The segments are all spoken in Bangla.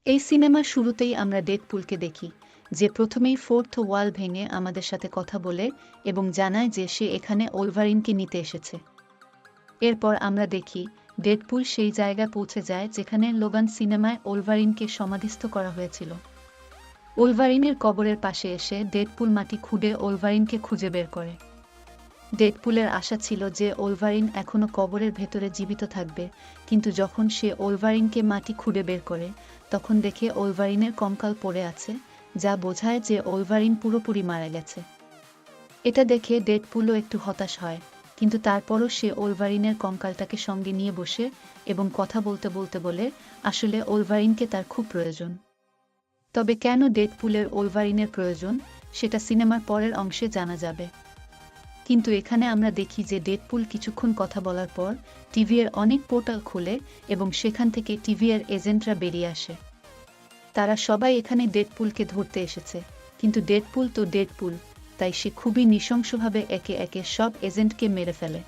এই সিনেমার শুরুতেই আমরা ডেডপুলকে দেখি, যে প্রথমেই ফোর্থ ওয়াল ভেঙে আমাদের সাথে কথা বলে এবং জানায় যে সে এখানে ওলভারিনকে নিতে এসেছে। এরপর আমরা দেখি ডেডপুল সেই জায়গায় পৌঁছে যায় যেখানে লোগান সিনেমায় ওলভারিনকে সমাধিস্থ করা হয়েছিল। ওলভারিনের কবরের পাশে এসে ডেডপুল মাটি খুঁড়ে ওলভারিনকে খুঁজে বের করে। ডেডপুলের আশা ছিল যে ওলভারিন এখনও কবরের ভেতরে জীবিত থাকবে, কিন্তু যখন সে ওলভারিনকে মাটি খুঁড়ে বের করে তখন দেখে ওলভারিনের কঙ্কাল পড়ে আছে, যা বোঝায় যে ওলভারিন পুরোপুরি মারা গেছে। এটা দেখে ডেডপুলও একটু হতাশ হয়, কিন্তু তারপরও সে ওলভারিনের কঙ্কালটাকে সঙ্গে নিয়ে বসে এবং কথা বলতে বলতে বলে আসলে ওলভারিনকে তার খুব প্রয়োজন। তবে কেন ডেডপুলের ওলভারিনের প্রয়োজন সেটা সিনেমার পরের অংশে জানা যাবে। কিন্তু এখানে আমরা দেখি যে ডেডপুল কিছুক্ষণ কথা বলার পর টিভিএর অনেক পোর্টাল খোলে এবং সেখান থেকে টিভিএর এজেন্টরা বেরিয়ে আসে। তারা সবাই এখানে ডেডপুলকে ধরতে এসেছে, কিন্তু ডেডপুল তো ডেডপুল, তাই সে খুবই নৃশংসভাবে একে একে সব এজেন্টকে মেরে ফেলে।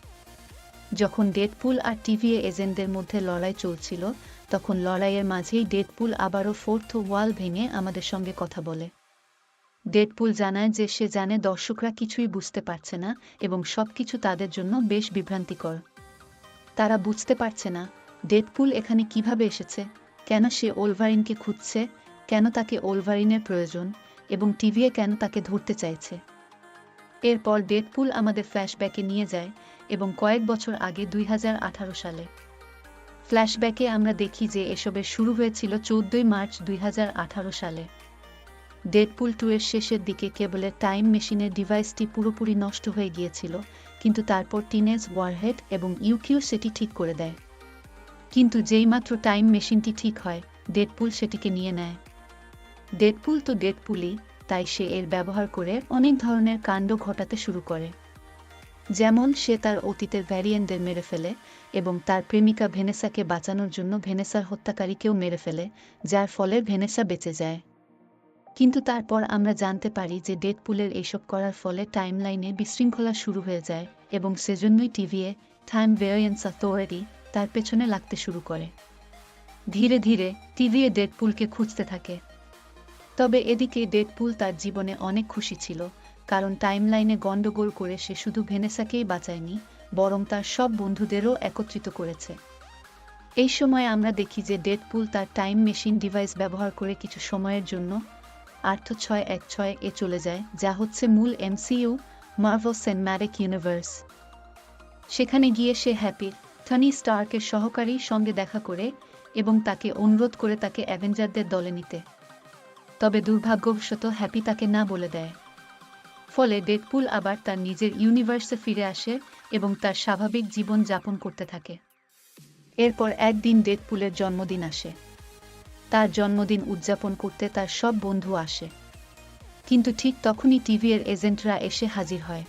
যখন ডেডপুল আর টিভিএ এজেন্টদের মধ্যে লড়াই চলছিল, তখন লড়াইয়ের মাঝেই ডেডপুল আবারও ফোর্থ ওয়াল ভেঙে আমাদের সঙ্গে কথা বলে। ডেডপুল জানায় যে সে জানে দর্শকরা কিছুই বুঝতে পারছে না এবং সবকিছু তাদের জন্য বেশ বিভ্রান্তিকর। তারা বুঝতে পারছে না ডেডপুল এখানে কিভাবে এসেছে, কেন সে ওলভারিনকে খুঁজছে, কেন তাকে ওলভারিনের প্রয়োজন এবং টিভিএ কেন তাকে ধরতে চাইছে। এরপর ডেডপুল আমাদের ফ্ল্যাশব্যাকে নিয়ে যায় এবং কয়েক বছর আগে 2018 সালে। ফ্ল্যাশব্যাকে আমরা দেখি যে এসবের শুরু হয়েছিল 14 মার্চ 2018 সালে। ডেডপুল 2 এর শেষের দিকে কেবলের টাইম মেশিনের ডিভাইসটি পুরোপুরি নষ্ট হয়ে গিয়েছিল, কিন্তু তারপর টিনেজ ওয়ারহেড এবং ইউকিউ সেটি ঠিক করে দেয়। কিন্তু যেইমাত্র টাইম মেশিনটি ঠিক হয়, ডেডপুল সেটিকে নিয়ে নেয়। ডেডপুল তো ডেডপুলই, তাই সে এর ব্যবহার করে অনেক ধরনের কাণ্ড ঘটাতে শুরু করে। যেমন সে তার অতীতের ভ্যারিয়েন্টদের মেরে ফেলে এবং তার প্রেমিকা ভেনেসাকে বাঁচানোর জন্য ভেনেসার হত্যাকারীকেও মেরে ফেলে, যার ফলে ভেনেসা বেঁচে যায়। কিন্তু তারপর আমরা জানতে পারি যে ডেডপুলের এইসব করার ফলে টাইমলাইনে বিশৃঙ্খলা শুরু হয়ে যায় এবং সেজন্যই টিভিএ টাইম ভেরিয়েন্স অথরিটি তার পেছনে লাগতে শুরু করে। ধীরে ধীরে টিভিএ ডেডপুলকে খুঁজতে থাকে। তবে এদিকে ডেডপুল তার জীবনে অনেক খুশি ছিল, কারণ টাইমলাইনে গন্ডগোল করে সে শুধু ভেনেসাকেই বাঁচায়নি, বরং তার সব বন্ধুদেরও একত্রিত করেছে। এই সময় আমরা দেখি যে ডেডপুল তার টাইম মেশিন ডিভাইস ব্যবহার করে কিছু সময়ের জন্য 8616 এ চলে যায়, যা হচ্ছে মূল এমসিইউ মার্ভেল সিনেম্যাটিক ইউনিভার্স। সেখানে গিয়ে সে হ্যাপি টনি স্টার্কের সহকারীর সঙ্গে দেখা করে এবং তাকে অনুরোধ করে তাকে অ্যাভেঞ্জারদের দলে নিতে। তবে দুর্ভাগ্যবশত হ্যাপি তাকে না বলে দেয়। ফলে ডেডপুল আবার তার নিজের ইউনিভার্সে ফিরে আসে এবং তার স্বাভাবিক জীবন যাপন করতে থাকে। এরপর একদিন ডেডপুলের জন্মদিন আসে। তার জন্মদিন উদযাপন করতে তার সব বন্ধু আসে, কিন্তু ঠিক তখনই টিভিএর এজেন্টরা এসে হাজির হয়।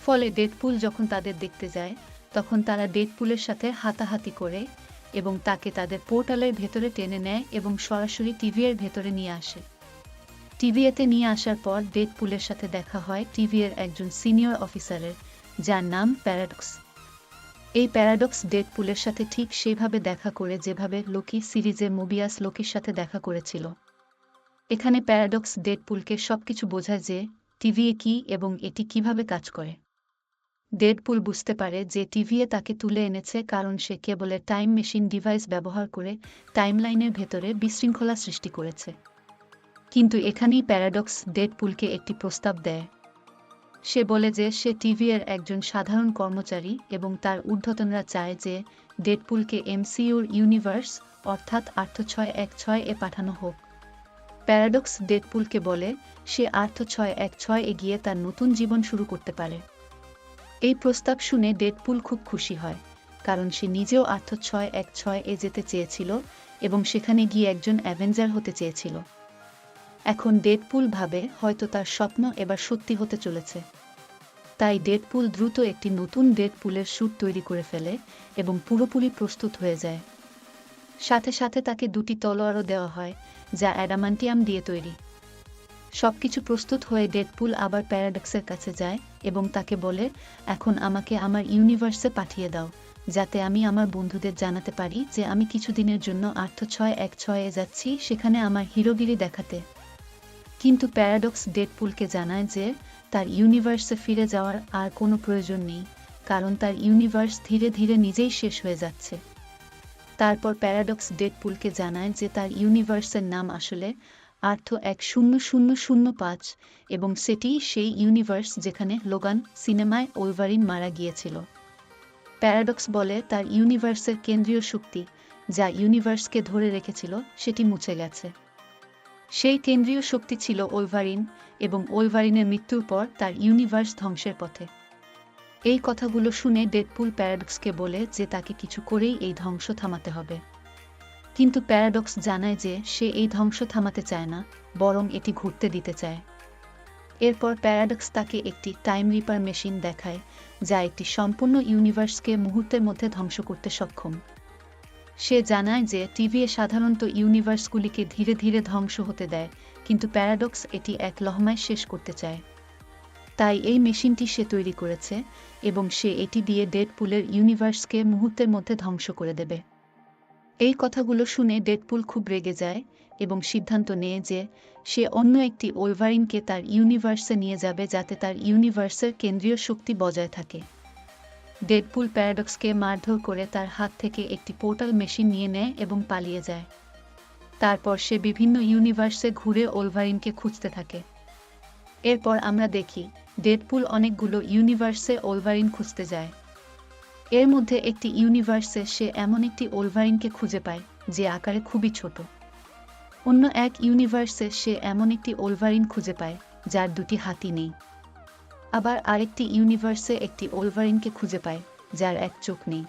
ফলে ডেডপুল যখন তাদের দেখতে যায়, তখন তারা ডেডপুলের সাথে হাতাহাতি করে এবং তাকে তাদের পোর্টালের ভেতরে টেনে নেয় এবং সরাসরি টিভিএর ভেতরে নিয়ে আসে। টিভিএতে নিয়ে আসার পর ডেডপুলের সাথে দেখা হয় টিভিএর একজন সিনিয়র অফিসারের, যার নাম প্যারাডক্স। এই প্যারাডক্স ডেডপুলের সাথে ঠিক সেভাবে দেখা করে যেভাবে লোকি সিরিজে মোবিয়াস লোকির সাথে দেখা করেছিল। এখানে প্যারাডক্স ডেডপুলকে সবকিছু বোঝায় যে টিভিএ কি এবং এটি কিভাবে কাজ করে। ডেডপুল বুঝতে পারে যে টিভিএ তাকে তুলে এনেছে কারণ সে কেবলের টাইম মেশিন ডিভাইস ব্যবহার করে টাইমলাইনের ভেতরে বিশৃঙ্খলা সৃষ্টি করেছে। কিন্তু এখানেই প্যারাডক্স ডেডপুলকে একটি প্রস্তাব দেয়। সে বলে যে সে টিভিএর একজন সাধারণ কর্মচারী এবং তার ঊর্ধ্বতনরা চায় যে ডেডপুলকে এমসিইউর ইউনিভার্স অর্থাৎ 8616 পাঠানো হোক। প্যারাডক্স ডেডপুলকে বলে সে 8616 গিয়ে তার নতুন জীবন শুরু করতে পারে। এই প্রস্তাব শুনে ডেডপুল খুব খুশি হয়, কারণ সে নিজেও 8616 যেতে চেয়েছিল এবং সেখানে গিয়ে একজন অ্যাভেঞ্জার হতে চেয়েছিল। এখন ডেডপুল ভাবে হয়তো তার স্বপ্ন এবার সত্যি হতে চলেছে। তাই ডেডপুল দ্রুত একটি নতুন ডেডপুলের স্যুট তৈরি করে ফেলে এবং পুরোপুরি প্রস্তুত হয়ে যায়। সাথে সাথে তাকে দুটি তলোয়ারও দেওয়া হয়, যা অ্যাডামান্টিয়াম দিয়ে তৈরি। সবকিছু প্রস্তুত হয়ে ডেডপুল আবার প্যারাডক্সের কাছে যায় এবং তাকে বলে, এখন আমাকে আমার ইউনিভার্সে পাঠিয়ে দাও, যাতে আমি আমার বন্ধুদের জানাতে পারি যে আমি কিছুদিনের জন্য আর্থ 616-এ যাচ্ছি সেখানে আমার হিরোগিরি দেখাতে। কিন্তু প্যারাডক্স ডেডপুলকে জানায় যে তার ইউনিভার্সে ফিরে যাওয়ার আর কোনো প্রয়োজন নেই, কারণ তার ইউনিভার্স ধীরে ধীরে নিজেই শেষ হয়ে যাচ্ছে। তারপর প্যারাডক্স ডেডপুলকে জানায় যে তার ইউনিভার্সের নাম আসলে আর্থ 10005 এবং সেটিই সেই ইউনিভার্স যেখানে লোগান সিনেমায় ওলভারিন মারা গিয়েছিল। প্যারাডক্স বলে তার ইউনিভার্সের কেন্দ্রীয় শক্তি, যা ইউনিভার্সকে ধরে রেখেছিল, সেটি মুছে গেছে। সেই কেন্দ্রীয় শক্তি ছিল ওলভারিন, এবং ওলভারিনের মৃত্যুর পর তার ইউনিভার্স ধ্বংসের পথে। এই কথাগুলো শুনে ডেডপুল প্যারাডক্সকে বলে যে তাকে কিছু করেই এই ধ্বংস থামাতে হবে। কিন্তু প্যারাডক্স জানায় যে সে এই ধ্বংস থামাতে চায় না, বরং এটি ঘুরতে দিতে চায়। এরপর প্যারাডক্স তাকে একটি টাইম রিপার মেশিন দেখায়, যা একটি সম্পূর্ণ ইউনিভার্সকে মুহূর্তের মধ্যে ধ্বংস করতে সক্ষম। সে জানায় যে টিভিএ সাধারণত ইউনিভার্সগুলিকে ধীরে ধীরে ধ্বংস হতে দেয়, কিন্তু প্যারাডক্স এটি এক লহমায় শেষ করতে চায়। তাই এই মেশিনটি সে তৈরি করেছে, এবং সে এটি দিয়ে ডেডপুলের ইউনিভার্সকে মুহূর্তের মধ্যে ধ্বংস করে দেবে। এই কথাগুলো শুনে ডেডপুল খুব রেগে যায় এবং সিদ্ধান্ত নেয় যে সে অন্য একটি ওলভারিনকে তার ইউনিভার্সে নিয়ে যাবে যাতে তার ইউনিভার্সের কেন্দ্রীয় শক্তি বজায় থাকে। ডেডপুল প্যারাডক্সকে মারধর করে তার হাত থেকে একটি পোর্টাল মেশিন নিয়ে নেয় এবং পালিয়ে যায়। তারপর সে বিভিন্ন ইউনিভার্সে ঘুরে ওলভারিনকে খুঁজতে থাকে। এরপর আমরা দেখি ডেডপুল অনেকগুলো ইউনিভার্সে ওলভারিন খুঁজতে যায়। এর মধ্যে একটি ইউনিভার্সে সে এমন একটি ওলভারিনকে খুঁজে পায় যে আকারে খুবই ছোট। অন্য এক ইউনিভার্সে সে এমন একটি ওলভারিন খুঁজে পায় যার দুটি হাতই নেই। আবার আরেকটি ইউনিভার্সে একটি ওলভারিনকে খুঁজে পায় যার এক চোখ নেই।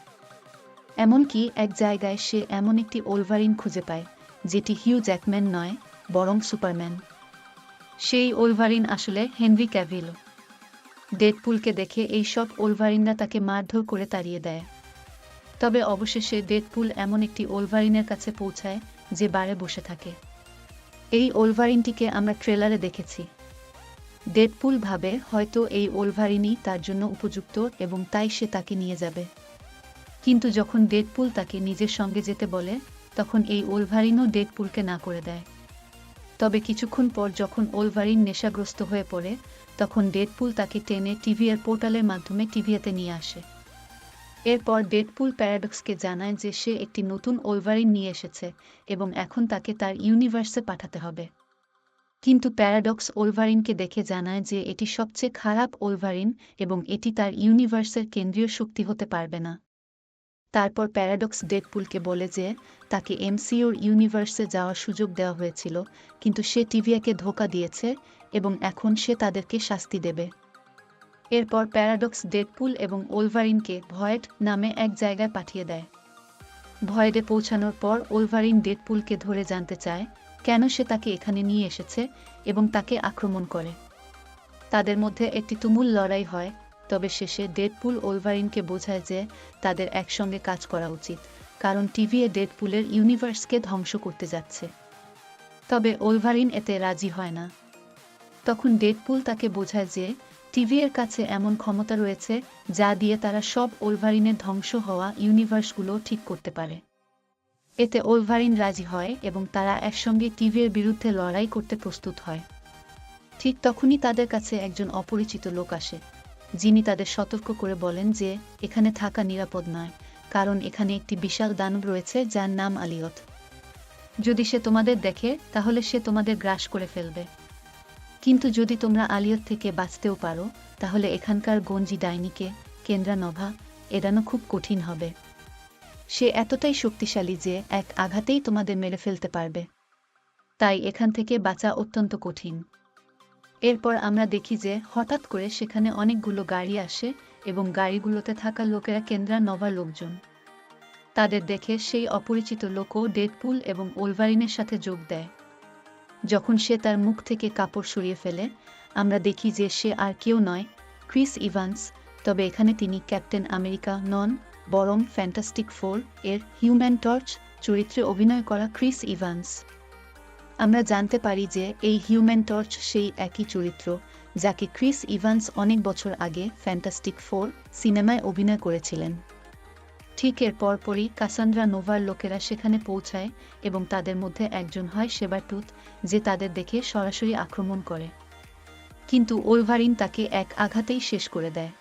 এমনকি এক জায়গায় সে এমন একটি ওলভারিন খুঁজে পায় যেটি হিউ জ্যাকম্যান নয়, বরং সুপারম্যান। সেই ওলভারিন আসলে হেনরি ক্যাভিল। ডেডপুলকে দেখে এই সব ওলভারিনরা তাকে মারধর করে তাড়িয়ে দেয়। তবে অবশেষে ডেডপুল এমন একটি ওলভারিনের কাছে পৌঁছায় যে বারে বসে থাকে। এই ওলভারিনটিকে আমরা ট্রেলারে দেখেছি। ডেডপুল ভাবে হয়তো এই ওলভারিনই তার জন্য উপযুক্ত এবং তাই সে তাকে নিয়ে যাবে। কিন্তু যখন ডেডপুল তাকে নিজের সঙ্গে যেতে বলে, তখন এই ওলভারিনও ডেডপুলকে না করে দেয়। তবে কিছুক্ষণ পর যখন ওলভারিন নেশাগ্রস্ত হয়ে পড়ে, তখন ডেডপুল তাকে টেনে টিভিএর পোর্টালের মাধ্যমে টিভিএতে নিয়ে আসে। এরপর ডেডপুল প্যারাডক্সকে জানায় যে সে একটি নতুন ওলভারিন নিয়ে এসেছে এবং এখন তাকে তার ইউনিভার্সে পাঠাতে হবে। কিন্তু প্যারাডক্স ওলভারিনকে দেখে জানায় যে এটি সবচেয়ে খারাপ ওলভারিন এবং এটি তার ইউনিভার্সের কেন্দ্রীয় শক্তি হতে পারবে না। তারপর প্যারাডক্স ডেডপুলকে বলে যে তাকে এমসিইউর ইউনিভার্সে যাওয়ার সুযোগ দেওয়া হয়েছিল, কিন্তু সে টিভিএকে ধোঁকা দিয়েছে এবং এখন সে তাদেরকে শাস্তি দেবে। এরপর প্যারাডক্স ডেডপুল এবং ওলভারিনকে ভয়েড নামে এক জায়গায় পাঠিয়ে দেয়। ভয়েডে পৌঁছানোর পর ওলভারিন ডেডপুলকে ধরে জানতে চায় কেন সে তাকে এখানে নিয়ে এসেছে এবং তাকে আক্রমণ করে। তাদের মধ্যে একটি তুমুল লড়াই হয়, তবে শেষে ডেডপুল ওলভারিনকে বোঝায় যে তাদের একসঙ্গে কাজ করা উচিত, কারণ টিভিএ ডেডপুলের ইউনিভার্সকে ধ্বংস করতে যাচ্ছে। তবে ওলভারিন এতে রাজি হয় না। তখন ডেডপুল তাকে বোঝায় যে টিভিএর কাছে এমন ক্ষমতা রয়েছে যা দিয়ে তারা সব ওলভারিনের ধ্বংস হওয়া ইউনিভার্সগুলো ঠিক করতে পারে। এতে ওলভারিন রাজি হয় এবং তারা একসঙ্গে টিভিএর বিরুদ্ধে লড়াই করতে প্রস্তুত হয়। ঠিক তখনই তাদের কাছে একজন অপরিচিত লোক আসে, যিনি তাদের সতর্ক করে বলেন যে এখানে থাকা নিরাপদ নয়, কারণ এখানে একটি বিশাল দানব রয়েছে যার নাম আলিয়ত। যদি সে তোমাদের দেখে তাহলে সে তোমাদের গ্রাস করে ফেলবে। কিন্তু যদি তোমরা আলিয়ত থেকে বাঁচতেও পারো, তাহলে এখানকার গঞ্জি ডাইনিকে কেন্দ্রা নভা এড়ানো খুব কঠিন হবে। সে এতটাই শক্তিশালী যে এক আঘাতেই তোমাদের মেরে ফেলতে পারবে। তাই এখান থেকে বাঁচা অত্যন্ত কঠিন। এরপর আমরা দেখি যে হঠাৎ করে সেখানে অনেকগুলো গাড়ি আসে এবং গাড়িগুলোতে থাকা লোকেরা কেন্দ্রা নভার লোকজন। তাদের দেখে সেই অপরিচিত লোকও ডেডপুল এবং ওলভারিনের সাথে যোগ দেয়। যখন সে তার মুখ থেকে কাপড় সরিয়ে ফেলে, আমরা দেখি যে সে আর কেউ নয়, ক্রিস ইভান্স। তবে এখানে তিনি ক্যাপ্টেন আমেরিকা নন, বরং ফ্যান্টাস্টিক ফোর এর হিউম্যান টর্চ চরিত্রে অভিনয় করা ক্রিস ইভান্স। আমরা জানতে পারি যে এই হিউম্যান টর্চ সেই একই চরিত্র যাকে ক্রিস ইভান্স অনেক বছর আগে ফ্যান্টাস্টিক ফোর সিনেমায় অভিনয় করেছিলেন। ঠিক এর পরপরই কাসান্দ্রা নোভার লোকেরা সেখানে পৌঁছায় এবং তাদের মধ্যে একজন হয় সেবারটুথ, যে তাদের দেখে সরাসরি আক্রমণ করে। কিন্তু ওলভারিন তাকে এক আঘাতেই শেষ করে দেয়।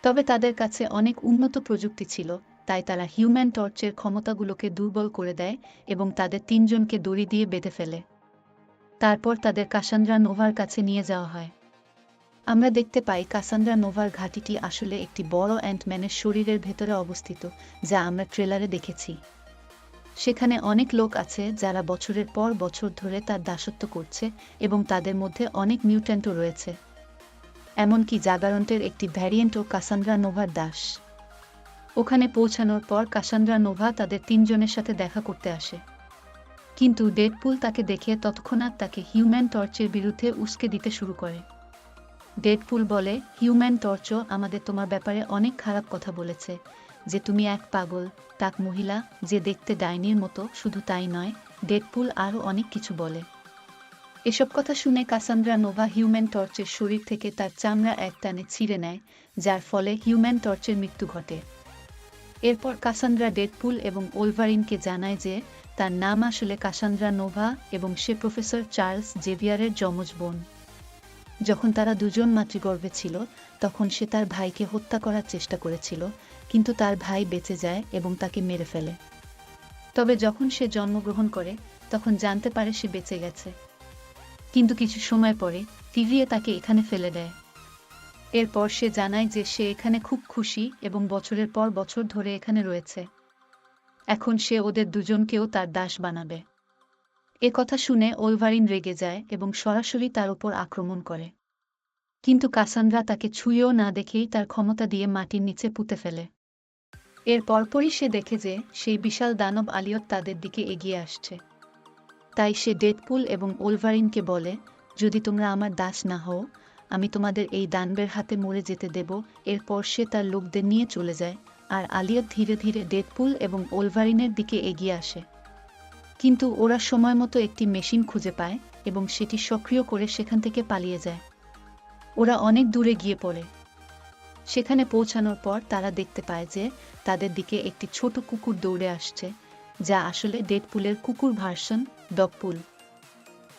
তবে তাদের কাছে অনেক উন্নত প্রযুক্তি ছিল, তাই তারা হিউম্যান টর্চের ক্ষমতাগুলোকে দুর্বল করে দেয় এবং তাদের তিনজনকে দড়ি দিয়ে বেঁধে ফেলে। তারপর তাদের কাসান্দ্রা নোভার কাছে নিয়ে যাওয়া হয়। আমরা দেখতে পাই কাসান্দ্রা নোভার ঘাঁটিটি আসলে একটি বড় অ্যান্টম্যানের শরীরের ভেতরে অবস্থিত, যা আমরা ট্রেলারে দেখেছি। সেখানে অনেক লোক আছে যারা বছরের পর বছর ধরে তার দাসত্ব করছে এবং তাদের মধ্যে অনেক মিউট্যান্টও রয়েছে। এমনকি জাগারন্টের একটি ভ্যারিয়েন্টও কাসান্দ্রা নোভার দাস। ওখানে পৌঁছানোর পর কাসান্দ্রা নোভা তাদের তিনজনের সাথে দেখা করতে আসে। কিন্তু ডেডপুল তাকে দেখে তৎক্ষণাৎ তাকে হিউম্যান টর্চের বিরুদ্ধে উস্কে দিতে শুরু করে। ডেডপুল বলে, হিউম্যান টর্চও আমাদের তোমার ব্যাপারে অনেক খারাপ কথা বলেছে, যে তুমি এক পাগল টাক মহিলা যে দেখতে ডাইনির মতো। শুধু তাই নয়, ডেডপুল আরও অনেক কিছু বলে। এসব কথা শুনে কাসান্দ্রা নোভা হিউম্যান টর্চের শরীর থেকে তার চামড়া এক টানে ছিঁড়ে নেয়, যার ফলে হিউম্যান টর্চের মৃত্যু ঘটে। এরপর কাসান্দ্রা ডেডপুল এবং ওলভারিনকে জানায় যে তার নাম আসলে কাসান্দ্রা নোভা এবং সে প্রফেসর চার্লস জেভিয়ারের যমজ বোন। যখন তারা দুজন মাতৃগর্ভে ছিল, তখন সে তার ভাইকে হত্যা করার চেষ্টা করেছিল, কিন্তু তার ভাই বেঁচে যায় এবং তাকে মেরে ফেলে। তবে যখন সে জন্মগ্রহণ করে, তখন জানতে পারে সে বেঁচে গেছে। কিন্তু কিছু সময় পরে টিভিএ তাকে এখানে ফেলে দেয়। এরপর সে জানায় যে সে এখানে খুব খুশি এবং বছরের পর বছর ধরে এখানে রয়েছে। এখন সে ওদের দুজনকেও তার দাস বানাবে। এ কথা শুনে ওলভারিন রেগে যায় এবং সরাসরি তার উপর আক্রমণ করে। কিন্তু কাসান্দ্রা তাকে ছুঁয়েও না দেখেই তার ক্ষমতা দিয়ে মাটির নিচে পুঁতে ফেলে। এর পরপরই সে দেখে যে সেই বিশাল দানব আলিয়ত তাদের দিকে এগিয়ে আসছে। তাই সে ডেডপুল এবং ওলভারিনকে বলে, যদি তোমরা আমার দাস না হও, আমি তোমাদের এই দানবের হাতে মরে যেতে দেব। এরপর সে তার লোকদের নিয়ে চলে যায়, আর আলিয়ত ধীরে ধীরে ডেডপুল এবং ওলভারিনের দিকে এগিয়ে আসে। কিন্তু ওরা সময়মতো একটি মেশিন খুঁজে পায় এবং সেটি সক্রিয় করে সেখান থেকে পালিয়ে যায়। ওরা অনেক দূরে গিয়ে পড়ে। সেখানে পৌঁছানোর পর তারা দেখতে পায় যে তাদের দিকে একটি ছোট কুকুর দৌড়ে আসছে, যা আসলে ডেডপুলের কুকুর ভার্সন ডগপুল।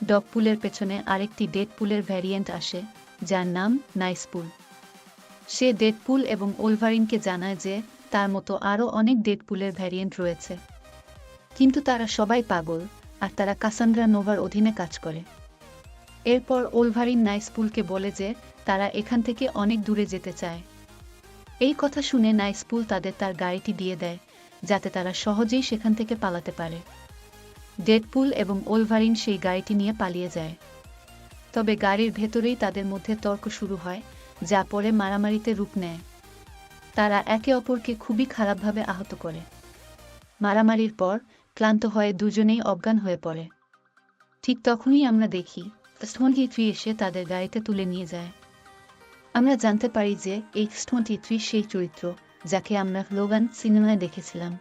ডগপুলের পেছনে আরেকটি ডেডপুলের ভ্যারিয়েন্ট আসে, যার নাম নাইসপুল। সে ডেডপুল এবং ওলভারিনকে জানায় যে তার মতো আরও অনেক ডেডপুলের ভ্যারিয়েন্ট রয়েছে, কিন্তু তারা সবাই পাগল আর তারা কাসান্দ্রা নোভার অধীনে কাজ করে। এরপর ওলভারিন নাইসপুলকে বলে যে তারা এখান থেকে অনেক দূরে যেতে চায়। এই কথা শুনে নাইসপুল তাদের তার গাড়িটি দিয়ে দেয়, যাতে তারা সহজেই সেখান থেকে পালাতে পারে। ডেডপুল এবং ওলভারিন সেই গাড়িটি নিয়ে পালিয়ে যায়। তবে গাড়ির ভেতরেই তাদের মধ্যে তর্ক শুরু হয়, যা পরে মারামারিতে রূপ নেয়। তারা একে অপরকে খুবই খারাপভাবে আহত করে। মারামারির পর ক্লান্ত হয়ে দুজনেই অজ্ঞান হয়ে পড়ে। ঠিক তখনই আমরা দেখি X-23 এসে তাদের গাড়িতে তুলে নিয়ে যায়। আমরা জানতে পারি যে X-23 সেই চরিত্র যাকে আমরা লোগান সিনেমায় দেখেছিলাম।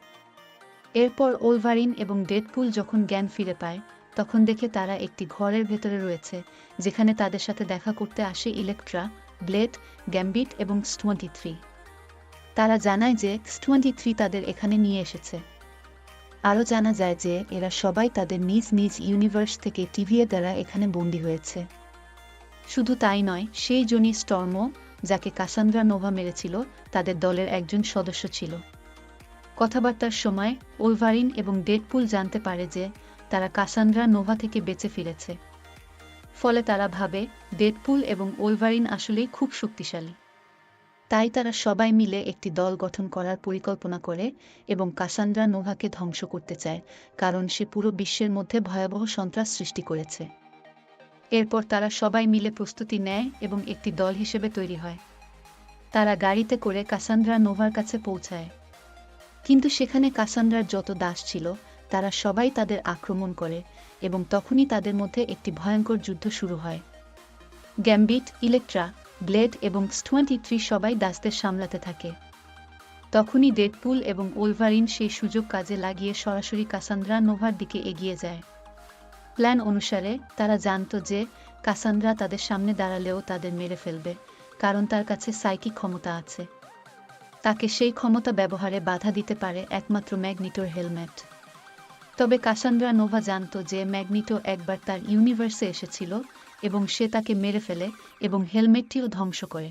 এরপর ওলভারিন এবং ডেডপুল যখন জ্ঞান ফিরে পায়, তখন দেখে তারা একটি ঘরের ভেতরে রয়েছে, যেখানে তাদের সাথে দেখা করতে আসে ইলেকট্রা, ব্লেড, গ্যাম্বিট এবং X-23। তারা জানায় যে X-23 তাদের এখানে নিয়ে এসেছে। আরও জানা যায় যে এরা সবাই তাদের নিজ নিজ ইউনিভার্স থেকে টিভিএ দ্বারা এখানে বন্দী হয়েছে। শুধু তাই নয়, সেই জনি স্টর্মও, যাকে কাসান্দ্রা নোভা মেরেছিল, তাদের দলের একজন সদস্য ছিল। কথাবার্তার সময় ওলভারিন এবং ডেডপুল জানতে পারে যে তারা কাসান্দ্রা নোভা থেকে বেঁচে ফিরেছে। ফলে তারা ভাবে ডেডপুল এবং ওলভারিন আসলেই খুব শক্তিশালী। তাই তারা সবাই মিলে একটি দল গঠন করার পরিকল্পনা করে এবং কাসান্দ্রা নোভাকে ধ্বংস করতে চায়, কারণ সে পুরো বিশ্বের মধ্যে ভয়াবহ সন্ত্রাস সৃষ্টি করেছে। এরপর তারা সবাই মিলে প্রস্তুতি নেয় এবং একটি দল হিসেবে তৈরি হয়। তারা গাড়িতে করে কাসান্দ্রা নোভার কাছে পৌঁছায়। কিন্তু সেখানে কাসান্দ্রার যত দাস ছিল, তারা সবাই তাদের আক্রমণ করে এবং তখনই তাদের মধ্যে একটি ভয়ঙ্কর যুদ্ধ শুরু হয়। গ্যাম্বিট, ইলেকট্রা, ব্লেড এবং X-23 সবাই দাসদের সামলাতে থাকে। তখনই ডেডপুল এবং ওলভারিন সেই সুযোগ কাজে লাগিয়ে সরাসরি কাসান্দ্রা নোভার দিকে এগিয়ে যায়। প্ল্যান অনুসারে তারা জানত যে কাসান্দ্রা তাদের সামনে দাঁড়ালেও তাদের মেরে ফেলবে, কারণ তার কাছে সাইকিক ক্ষমতা আছে। তাকে সেই ক্ষমতা ব্যবহারে বাধা দিতে পারে একমাত্র ম্যাগনিটোর হেলমেট। তবে কাসান্দ্রা নোভা জানত যে ম্যাগনিটো একবার তার ইউনিভার্সে এসেছিল এবং সে তাকে মেরে ফেলে এবং হেলমেটটিও ধ্বংস করে।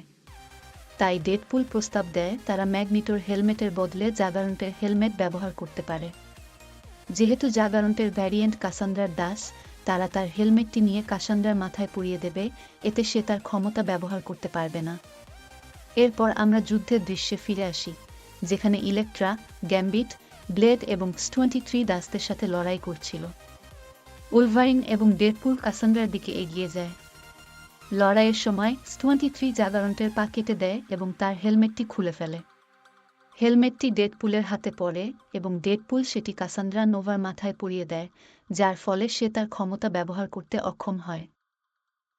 তাই ডেডপুল প্রস্তাব দেয় তারা ম্যাগনিটোর হেলমেটের বদলে জাগারন্টের হেলমেট ব্যবহার করতে পারে। যেহেতু জাগারন্টের ভ্যারিয়েন্ট কাসান্দ্রার দাস, তারা তার হেলমেটটি নিয়ে কাসান্দ্রার মাথায় পুড়িয়ে দেবে, এতে সে তার ক্ষমতা ব্যবহার করতে পারবে না। এরপর আমরা যুদ্ধের দৃশ্যে ফিরে আসি, যেখানে ইলেকট্রা, গ্যাম্বিট, ব্লেড এবং S23 দাসদের সাথে লড়াই করছিল। উলভারিন এবং ডেডপুল কাসান্দ্রার দিকে এগিয়ে যায়। লড়াইয়ের সময় S23 জাগারন্টের পা কেটে দেয় এবং তার হেলমেটটি খুলে ফেলে। হেলমেটটি ডেডপুলের হাতে পড়ে এবং ডেডপুল সেটি কাসান্দ্রা নোভার মাথায় পরিয়ে দেয়, যার ফলে সে তার ক্ষমতা ব্যবহার করতে অক্ষম হয়।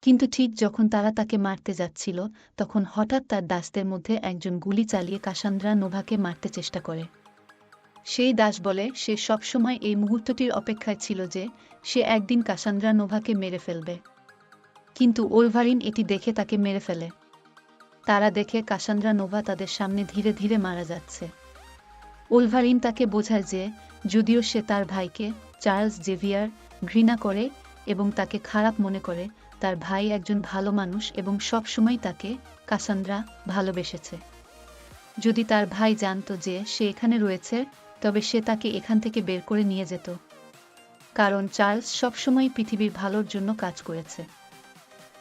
কিন্তু ঠিক যখন তারা তাকে মারতে যাচ্ছিল, তখন হঠাৎ তার দাসদের মধ্যে একজন গুলি চালিয়ে কাসান্দ্রা নোভাকে মারতে চেষ্টা করে। সেই দাস বলে সে সবসময় এই মুহূর্তটির অপেক্ষায় ছিল যে সে একদিন কাসান্দ্রা নোভাকে মেরে ফেলবে। কিন্তু ওলভারিন এটি দেখে তাকে মেরে ফেলে। তারা দেখে কাসান্দ্রা নোভা তাদের সামনে ধীরে ধীরে মারা যাচ্ছে। ওলভারিন তাকে বোঝায় যে যদিও সে তার ভাইকে, চার্লস জেভিয়ার, ঘৃণা করে এবং তাকে খারাপ মনে করে, তার ভাই একজন ভালো মানুষ এবং সবসময় তাকে, কাসান্দ্রা, ভালোবেসেছে। যদি তার ভাই জানত যে সে এখানে রয়েছে, তবে সে তাকে এখান থেকে বের করে নিয়ে যেত, কারণ চার্লস সবসময় পৃথিবীর ভালোর জন্য কাজ করেছে।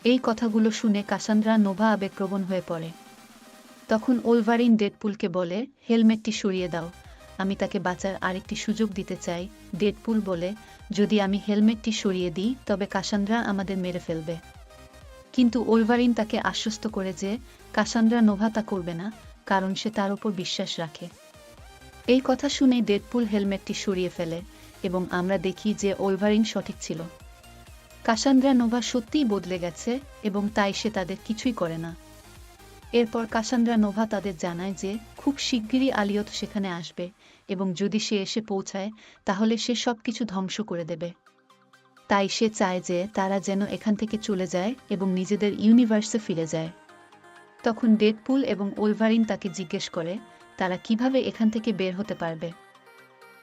এই কথাগুলো শুনে কাসান্দ্রা নোভা আবেগপ্রবণ হয়ে পড়ে। তখন ওলভারিন ডেডপুলকে বলে, হেলমেটটি সরিয়ে দাও, আমি তাকে বাঁচার আরেকটি সুযোগ দিতে চাই। ডেডপুল বলে, যদি আমি হেলমেটটি সরিয়ে দিই তবে কাসান্দ্রা আমাদের মেরে ফেলবে। কিন্তু ওলভারিন তাকে আশ্বস্ত করে যে কাসান্দ্রা নোভা তা করবে না, কারণ সে তার উপর বিশ্বাস রাখে। এই কথা শুনে ডেডপুল হেলমেটটি সরিয়ে ফেলে এবং আমরা দেখি যে ওলভারিন সঠিক ছিল। কাসান্দ্রা নোভা সত্যিই বদলে গেছে এবং তাই সে তাদের কিছুই করে না। এরপর কাসান্দ্রা নোভা তাদের জানায় যে খুব শিগগিরই আলিয়ত সেখানে আসবে এবং যদি সে এসে পৌঁছায় তাহলে সে সবকিছু ধ্বংস করে দেবে। তাই সে চায় যে তারা যেন এখান থেকে চলে যায় এবং নিজেদের ইউনিভার্সে ফিরে যায়। তখন ডেডপুল এবং ওলভারিন তাকে জিজ্ঞেস করে তারা কিভাবে এখান থেকে বের হতে পারবে।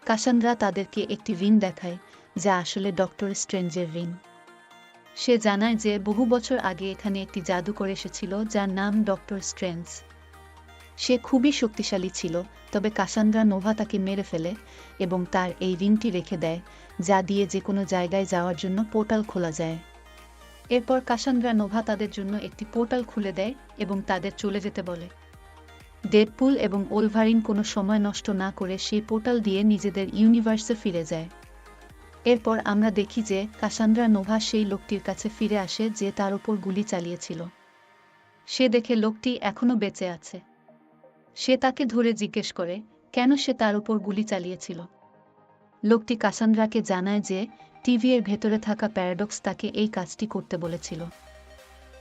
কাসান্দ্রা তাদেরকে একটি রিং দেখায়, যা আসলে ডক্টর স্ট্রেঞ্জের রিং। সে জানায় যে বহু বছর আগে এখানে একটি জাদুকর এসেছিল যার নাম ডক্টর স্ট্রেঞ্জ। সে খুবই শক্তিশালী ছিল, তবে কাসান্দ্রা নোভা তাকে মেরে ফেলে এবং তার এই রিংটি রেখে দেয়, যা দিয়ে যে কোনো জায়গায় যাওয়ার জন্য পোর্টাল খোলা যায়। এরপর কাসান্দ্রা নোভা তাদের জন্য একটি পোর্টাল খুলে দেয় এবং তাদের চলে যেতে বলে। ডেডপুল এবং ওলভারিন কোনো সময় নষ্ট না করে সেই পোর্টাল দিয়ে নিজেদের ইউনিভার্সে ফিরে যায়। এরপর আমরা দেখি যে কাসান্দ্রা নোভা সেই লোকটির কাছে ফিরে আসে যে তার উপর গুলি চালিয়েছিল। সে দেখে লোকটি এখনও বেঁচে আছে। সে তাকে ধরে জিজ্ঞেস করে কেন সে তার উপর গুলি চালিয়েছিল। লোকটি কাসান্দ্রাকে জানায় যে টিভি এর ভেতরে থাকা প্যারাডক্স তাকে এই কাজটি করতে বলেছিল।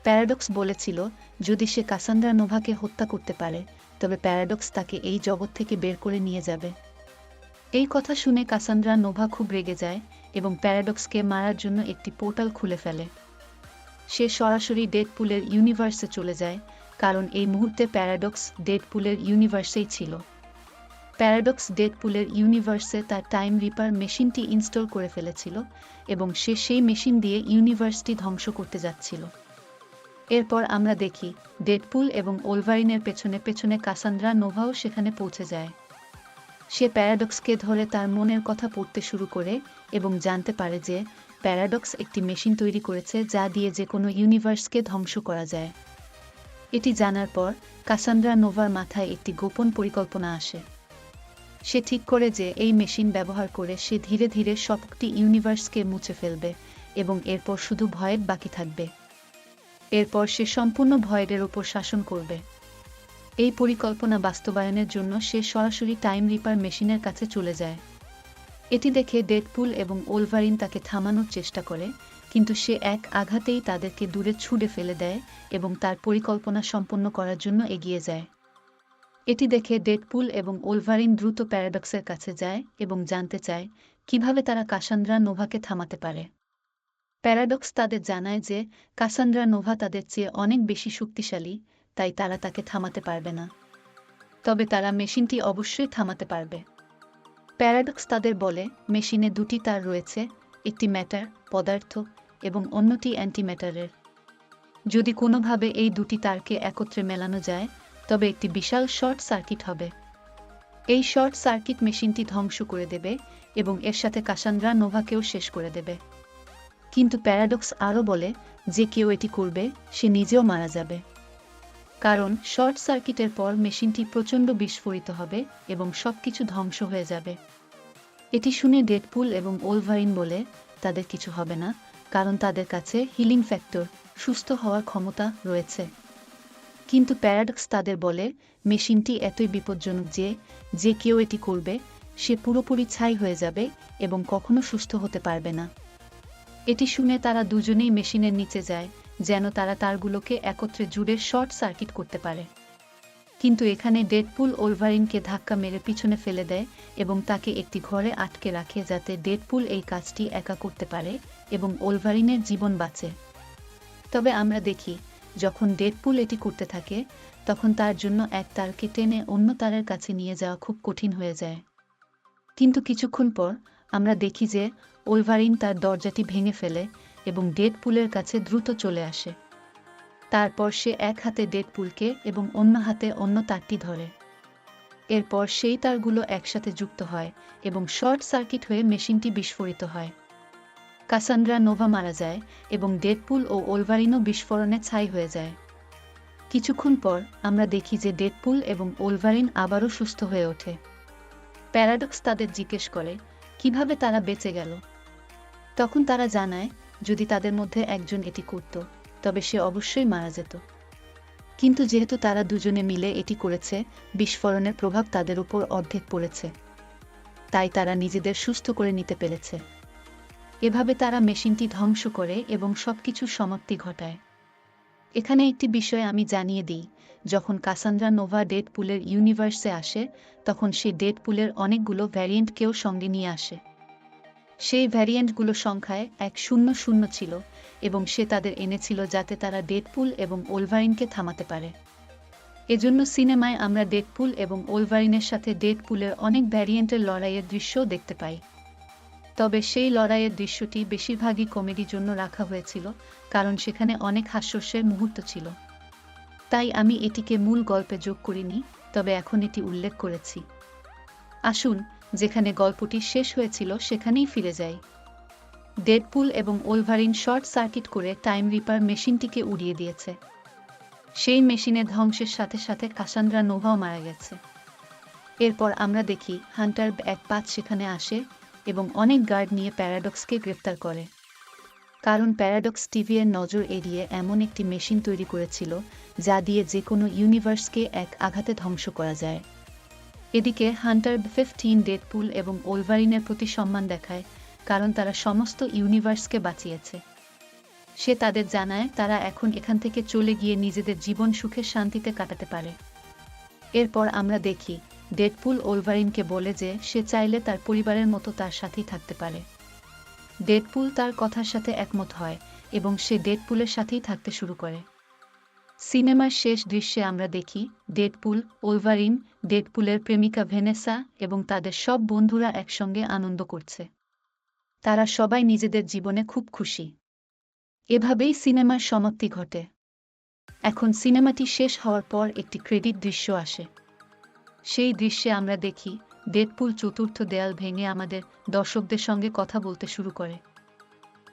প্যারাডক্স বলেছিল যদি সে কাসান্দ্রা নোভাকে হত্যা করতে পারে তবে প্যারাডক্স তাকে এই জগৎ থেকে বের করে নিয়ে যাবে। এই কথা শুনে কাসান্দ্রা নোভা খুব রেগে যায় এবং প্যারাডক্সকে মারার জন্য একটি পোর্টাল খুলে ফেলে। সে সরাসরি ডেডপুলের ইউনিভার্সে চলে যায়, কারণ এই মুহূর্তে প্যারাডক্স ডেডপুলের ইউনিভার্সেই ছিল। প্যারাডক্স ডেডপুলের ইউনিভার্সে তার টাইম রিপার মেশিনটি ইনস্টল করে ফেলেছিল এবং সে সেই মেশিন দিয়ে ইউনিভার্সটি ধ্বংস করতে যাচ্ছিল। এরপর আমরা দেখি ডেডপুল এবং ওলভারিনের পেছনে পেছনে কাসান্দ্রা নোভাও সেখানে পৌঁছে যায়। সে প্যারাডক্সকে ধরে তার মনের কথা পড়তে শুরু করে এবং জানতে পারে যে প্যারাডক্স একটি মেশিন তৈরি করেছে যা দিয়ে যে কোনো ইউনিভার্সকে ধ্বংস করা যায়। এটি জানার পর কাসান্দ্রা নোভার মাথায় একটি গোপন পরিকল্পনা আসে। সে ঠিক করে যে এই মেশিন ব্যবহার করে সে ধীরে ধীরে সবকটি ইউনিভার্সকে মুছে ফেলবে এবং এরপর শুধু ভয়েড বাকি থাকবে। এরপর সে সম্পূর্ণ ভয়েডের উপর শাসন করবে। এই পরিকল্পনা বাস্তবায়নের জন্য সে সরাসরি টাইম রিপার মেশিনের কাছে চলে যায়। এটি দেখে ডেডপুল এবং ওলভারিন তাকে থামানোর চেষ্টা করে, কিন্তু সে এক আঘাতেই তাদেরকে দূরে ছুঁড়ে ফেলে দেয় এবং তার পরিকল্পনা সম্পন্ন করার জন্য এগিয়ে যায়। এটি দেখে ডেডপুল এবং ওলভারিন দ্রুত প্যারাডক্সের কাছে যায় এবং জানতে চায় কিভাবে তারা কাসান্দ্রা নোভাকে থামাতে পারে। প্যারাডক্স তাদের জানায় যে কাসান্দ্রা নোভা তাদের চেয়ে অনেক বেশি শক্তিশালী, তাই তারা তাকে থামাতে পারবে না। তবে তারা মেশিনটি অবশ্যই থামাতে পারবে। প্যারাডক্স তাদের বলে মেশিনে দুটি তার রয়েছে, একটি ম্যাটার পদার্থ এবং অন্যটি অ্যান্টিম্যাটারের। যদি কোনোভাবে এই দুটি তারকে একত্রে মেলানো যায় তবে একটি বিশাল শর্ট সার্কিট হবে। এই শর্ট সার্কিট মেশিনটি ধ্বংস করে দেবে এবং এর সাথে কাসান্দ্রা নোভাকেও শেষ করে দেবে। কিন্তু প্যারাডক্স আরও বলে যে কেউ এটি করবে সে নিজেও মারা যাবে, কারণ শর্ট সার্কিটের পর মেশিনটি প্রচণ্ড বিস্ফোরিত হবে এবং সবকিছু ধ্বংস হয়ে যাবে। এটি শুনে ডেডপুল এবং ওলভারিন বলে তাদের কিছু হবে না, কারণ তাদের কাছে হিলিং ফ্যাক্টর সুস্থ হওয়ার ক্ষমতা রয়েছে। কিন্তু প্যারাডক্স তাদের বলে মেশিনটি এতই বিপজ্জনক যে যে কেউ এটি করবে সে পুরোপুরি ছাই হয়ে যাবে এবং কখনো সুস্থ হতে পারবে না। এটি শুনে তারা দুজনেই মেশিনের নিচে যায় যেন তারা তারগুলোকে একত্রে জুড়ে শর্ট সার্কিট করতে পারে। কিন্তু এখানে ডেডপুল ওলভারিনকে ধাক্কা মেরে পিছনে ফেলে দেয় এবং তাকে একটি ঘরে আটকে রাখে যাতে ডেডপুল এই কাজটি একা করতে পারে এবং ওলভারিনের জীবন বাঁচে। তবে আমরা দেখি যখন ডেডপুল এটি করতে থাকে তখন তার জন্য এক তারকে টেনে অন্য তারের কাছে নিয়ে যাওয়া খুব কঠিন হয়ে যায়। কিন্তু কিছুক্ষণ পর আমরা দেখি যে ওলভারিন তার দরজাটি ভেঙে ফেলে এবং ডেডপুলের কাছে দ্রুত চলে আসে। তারপর সে এক হাতে ডেডপুলকে এবং অন্য হাতে অন্য তারটি ধরে। এরপর সেই তারগুলো একসাথে যুক্ত হয় এবং শর্ট সার্কিট হয়ে মেশিনটি বিস্ফোরিত হয়। কাসান্দ্রা নোভা মারা যায় এবং ডেডপুল ও ওলভারিনও বিস্ফোরণে ছাই হয়ে যায়। কিছুক্ষণ পর আমরা দেখি যে ডেডপুল এবং ওলভারিন আবারও সুস্থ হয়ে ওঠে। প্যারাডক্স তাদের জিজ্ঞেস করে কিভাবে তারা বেঁচে গেল। তখন তারা জানায় যদি তাদের মধ্যে একজন এটি করত তবে সে অবশ্যই মারা যেত। কিন্তু যেহেতু তারা দুজনে মিলে এটি করেছে, বিস্ফোরণের প্রভাব তাদের উপর অর্ধেক পড়েছে, তাই তারা নিজেদের সুস্থ করে নিতে পেরেছে। এভাবে তারা মেশিনটি ধ্বংস করে এবং সবকিছুর সমাপ্তি ঘটায়। এখানে একটি বিষয় আমি জানিয়ে দিই, যখন কাসান্দ্রা নোভা ডেডপুলের ইউনিভার্সে আসে তখন সে ডেডপুলের অনেকগুলো ভ্যারিয়েন্টকেও সঙ্গে নিয়ে আসে। সেই ভ্যারিয়েন্টগুলো সংখ্যায় 100 ছিল এবং সে তাদের এনেছিল যাতে তারা ডেডপুল এবং ওলভারিনকে থামাতে পারে। এজন্য সিনেমায় আমরা ডেডপুল এবং ওলভারিনের সাথে ডেডপুলের অনেক ভ্যারিয়েন্টের লড়াইয়ের দৃশ্যও দেখতে পাই। তবে সেই লড়াইয়ের দৃশ্যটি বেশিরভাগই কমেডির জন্য রাখা হয়েছিল, কারণ সেখানে অনেক হাস্যস্যের মুহূর্ত ছিল। তাই আমি এটিকে মূল গল্পে যোগ করিনি, তবে এখন এটি উল্লেখ করেছি। আসুন যেখানে গল্পটি শেষ হয়েছিল সেখানেই ফিরে যাই। ডেডপুল এবং ওলভারিন শর্ট সার্কিট করে টাইম রিপার মেশিনটিকে উড়িয়ে দিয়েছে। সেই মেশিনের ধ্বংসের সাথে সাথে কাসান্দ্রা নোভাও মারা গেছে। এরপর আমরা দেখি হান্টার 1-5 সেখানে আসে এবং অনেক গার্ড নিয়ে প্যারাডক্সকে গ্রেফতার করে, কারণ প্যারাডক্স টিভি এর নজর এড়িয়ে এমন একটি মেশিন তৈরি করেছিল যা দিয়ে যে কোনো ইউনিভার্সকে এক আঘাতে ধ্বংস করা যায়। এদিকে হান্টার 15 ডেডপুল এবং ওলভারিনের প্রতি সম্মান দেখায়, কারণ তারা সমস্ত ইউনিভার্সকে বাঁচিয়েছে। সে তাদের জানায় তারা এখন এখান থেকে চলে গিয়ে নিজেদের জীবন সুখে শান্তিতে কাটাতে পারে। এরপর আমরা দেখি ডেডপুল ওলভারিনকে বলে যে সে চাইলে তার পরিবারের মতো তার সাথেই থাকতে পারে। ডেডপুল তার কথার সাথে একমত হয় এবং সে ডেডপুলের সাথেই থাকতে শুরু করে। সিনেমার শেষ দৃশ্যে আমরা দেখি ডেডপুল, ওলভারিন, ডেডপুলের প্রেমিকা ভেনেসা এবং তাদের সব বন্ধুরা একসঙ্গে আনন্দ করছে। তারা সবাই নিজেদের জীবনে খুব খুশি। এভাবেই সিনেমার সমাপ্তি ঘটে। এখন সিনেমাটি শেষ হওয়ার পর একটি ক্রেডিট দৃশ্য আসে। সেই দৃশ্যে আমরা দেখি ডেডপুল চতুর্থ দেয়াল ভেঙে আমাদের দর্শকদের সঙ্গে কথা বলতে শুরু করে।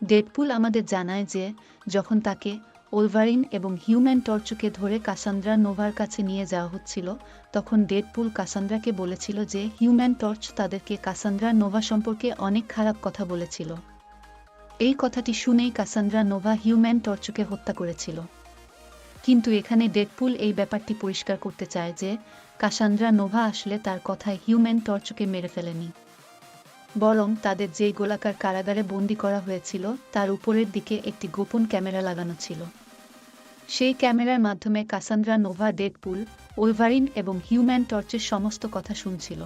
ডেডপুল আমাদের জানায় যে যখন তাকে, ওলভারিন এবং হিউম্যান টর্চকে ধরে কাসান্দ্রা নোভার কাছে নিয়ে যাওয়া হচ্ছিল তখন ডেডপুল কাসান্দ্রাকে বলেছিল যে হিউম্যান টর্চ তাদেরকে কাসান্দ্রা নোভা সম্পর্কে অনেক খারাপ কথা বলেছিল। এই কথাটি শুনেই কাসান্দ্রা নোভা হিউম্যান টর্চকে হত্যা করেছিল। কিন্তু এখানে ডেডপুল এই ব্যাপারটি পরিষ্কার করতে চায় যে কাসান্দ্রা নোভা আসলে তার কথায় হিউম্যান টর্চকে মেরে ফেলেনি, বরং তাদের যেই গোলাকার কারাগারে বন্দী করা হয়েছিল তার উপরের দিকে একটি গোপন ক্যামেরা লাগানো ছিল। সেই ক্যামেরার মাধ্যমে কাসান্দ্রা নোভা ডেডপুল, ওলভারিন এবং হিউম্যান টর্চের সমস্ত কথা শুনছিল।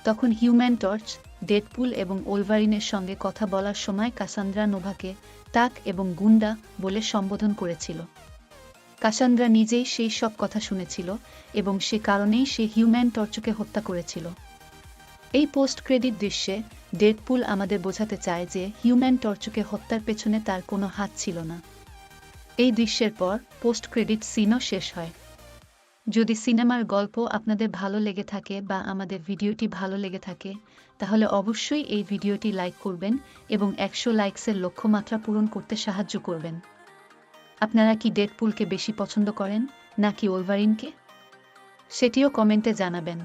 তখন হিউম্যান টর্চ, ডেডপুল এবং ওলভারিনের সঙ্গে কথা বলার সময় কাসান্দ্রা নোভাকে টাক এবং গুন্ডা বলে সম্বোধন করেছিল। কাসান্দ্রা নিজেই সেই সব কথা শুনেছিল এবং সে কারণেই সে হিউম্যান টর্চকে হত্যা করেছিল। এই পোস্ট ক্রেডিট দৃশ্যে ডেডপুল আমাদের বোঝাতে চায় যে হিউম্যান টর্চকে হত্যার পেছনে তার কোনো হাত ছিল না। এই দৃশ্যের পর পোস্ট ক্রেডিট সিনও শেষ হয়। যদি সিনেমার গল্প আপনাদের ভালো লেগে থাকে বা আমাদের ভিডিওটি ভালো লেগে থাকে, তাহলে অবশ্যই এই ভিডিওটি লাইক করবেন এবং 100 লাইকসের লক্ষ্যমাত্রা পূরণ করতে সাহায্য করবেন। আপনারা কি ডেডপুলকে বেশি পছন্দ করেন নাকি ওলভারিনকে? সেটিও কমেন্টে জানাবেন।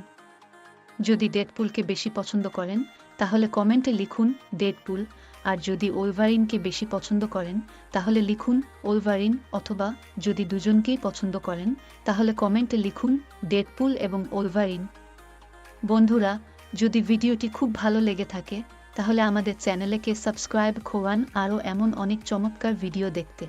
যদি ডেডপুলকে বেশি পছন্দ করেন তাহলে কমেন্টে লিখুন ডেডপুল, আর যদি ওলভারিনকে বেশি পছন্দ করেন তাহলে লিখুন ওলভারিন, অথবা যদি দুজনকেই পছন্দ করেন তাহলে কমেন্টে লিখুন ডেডপুল এবং ওলভারিন। বন্ধুরা, যদি ভিডিওটি খুব ভালো লেগে থাকে তাহলে আমাদের চ্যানেলকে সাবস্ক্রাইব করুন আরও এমন অনেক চমৎকার ভিডিও দেখতে।